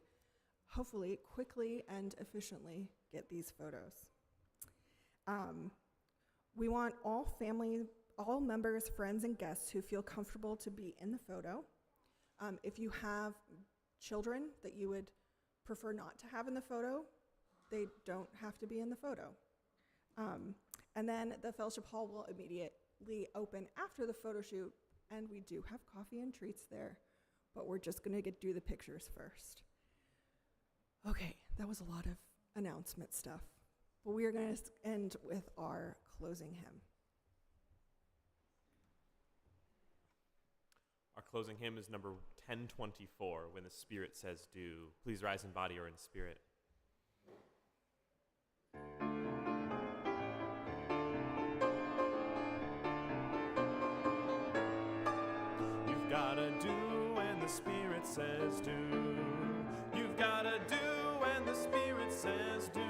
hopefully quickly and efficiently get these photos. We want all members, friends, and guests who feel comfortable to be in the photo. If you have children that you would prefer not to have in the photo, they don't have to be in the photo. And then the fellowship hall will immediately open after the photo shoot, and we do have coffee and treats there, but we're just gonna do the pictures first. Okay, that was a lot of announcement stuff, but we are gonna end with our closing hymn. Our closing hymn is number 1024, When the Spirit Says Do. Please rise in body or in spirit. You've gotta do when the Spirit says do. You've gotta do when the Spirit says do.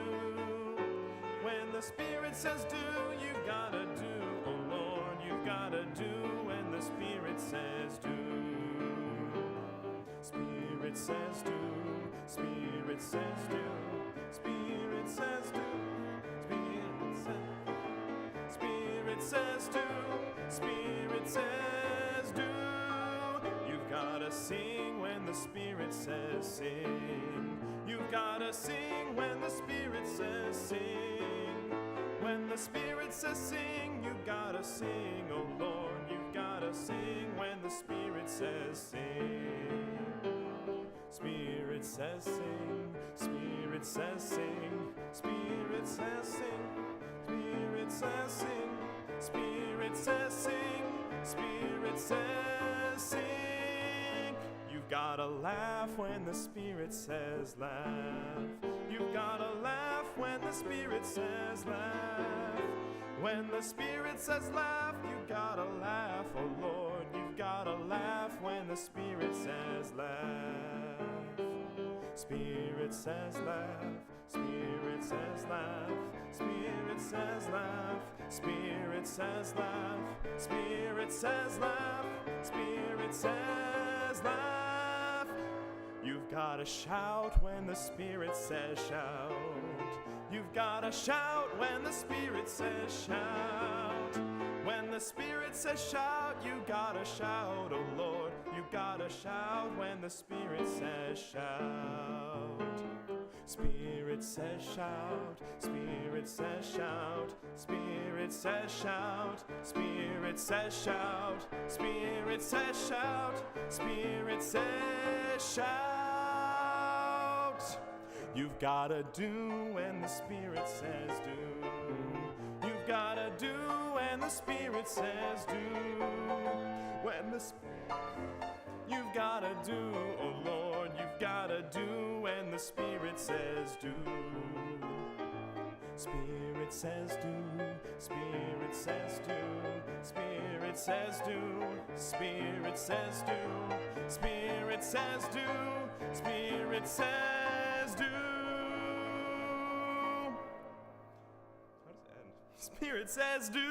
When the Spirit says do, you've gotta do. Oh Lord, you've gotta do when the Spirit says do. Spirit says do. Spirit says do. Spirit says do. Spirit says do. Spirit says do. You've gotta sing when the Spirit says sing. You've gotta sing when the Spirit says sing. When the Spirit says sing, you gotta sing, oh Lord. You've gotta sing when the Spirit says sing. Spirit says sing. Spirit says sing. Spirit says sing. Spirit says sing. Spirit says sing. Spirit says sing. You've gotta laugh when the Spirit says laugh. You've gotta laugh when the Spirit says laugh. When the Spirit says laugh, you gotta laugh, oh Lord. You've gotta laugh when the Spirit says laugh. Spirit says laugh. Spirit says laugh. Spirit says laugh. Spirit says laugh. Spirit says laugh. Spirit says laugh. You've gotta shout when the Spirit says shout. You've gotta shout when the Spirit says shout. When the Spirit says shout, you gotta shout, oh Lord. You you gotta shout when the Spirit says shout. Spirit says shout, Spirit says shout, Spirit says shout, Spirit says shout, Spirit says shout, Spirit says shout. You've gotta do when the Spirit says do. You've gotta do when the Spirit says do. When the You've gotta do, oh Lord, you've gotta do when the Spirit says do. Spirit says do, Spirit says do, Spirit says do, Spirit says do, Spirit says do, Spirit says do. How does it end? Spirit says do.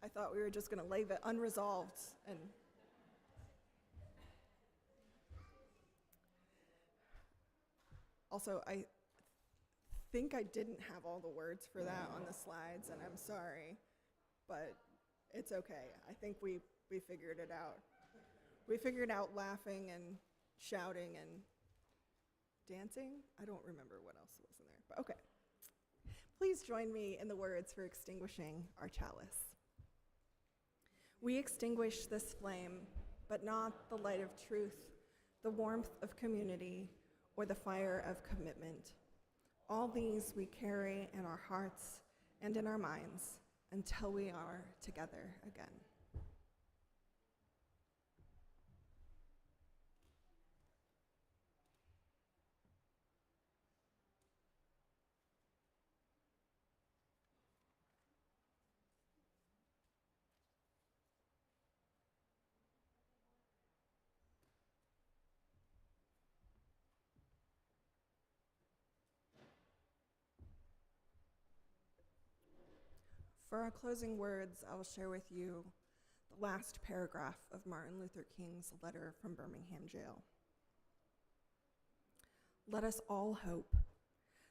I thought we were just going to leave it unresolved. And also, I think I didn't have all the words for that on the slides, and I'm sorry, but it's okay. I think we figured it out. We figured out laughing and shouting and dancing. I don't remember what else was in there, but okay. Please join me in the words for extinguishing our chalice. We extinguish this flame, but not the light of truth, the warmth of community, or the fire of commitment. All these we carry in our hearts and in our minds until we are together again. For our closing words, I will share with you the last paragraph of Martin Luther King's letter from Birmingham jail. Let us all hope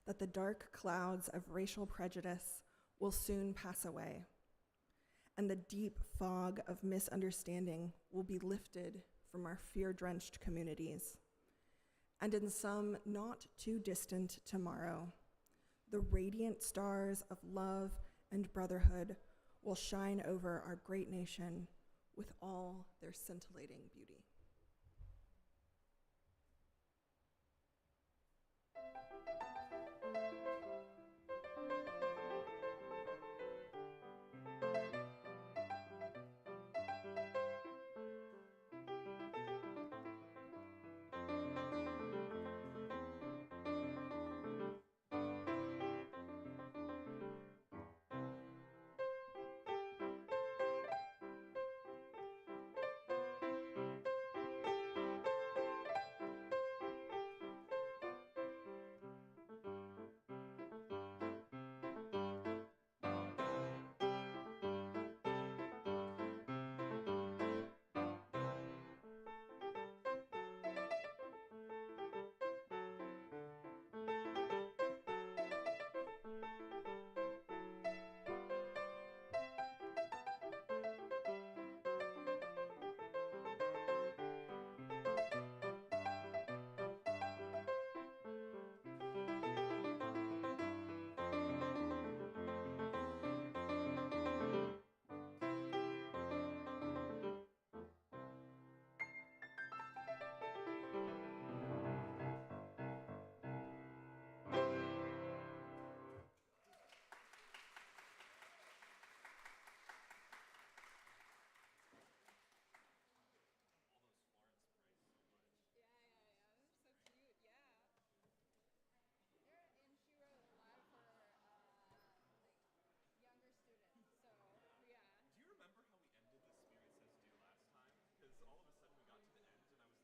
that the dark clouds of racial prejudice will soon pass away, and the deep fog of misunderstanding will be lifted from our fear-drenched communities. And in some not too distant tomorrow, the radiant stars of love and brotherhood will shine over our great nation with all their scintillating beauty.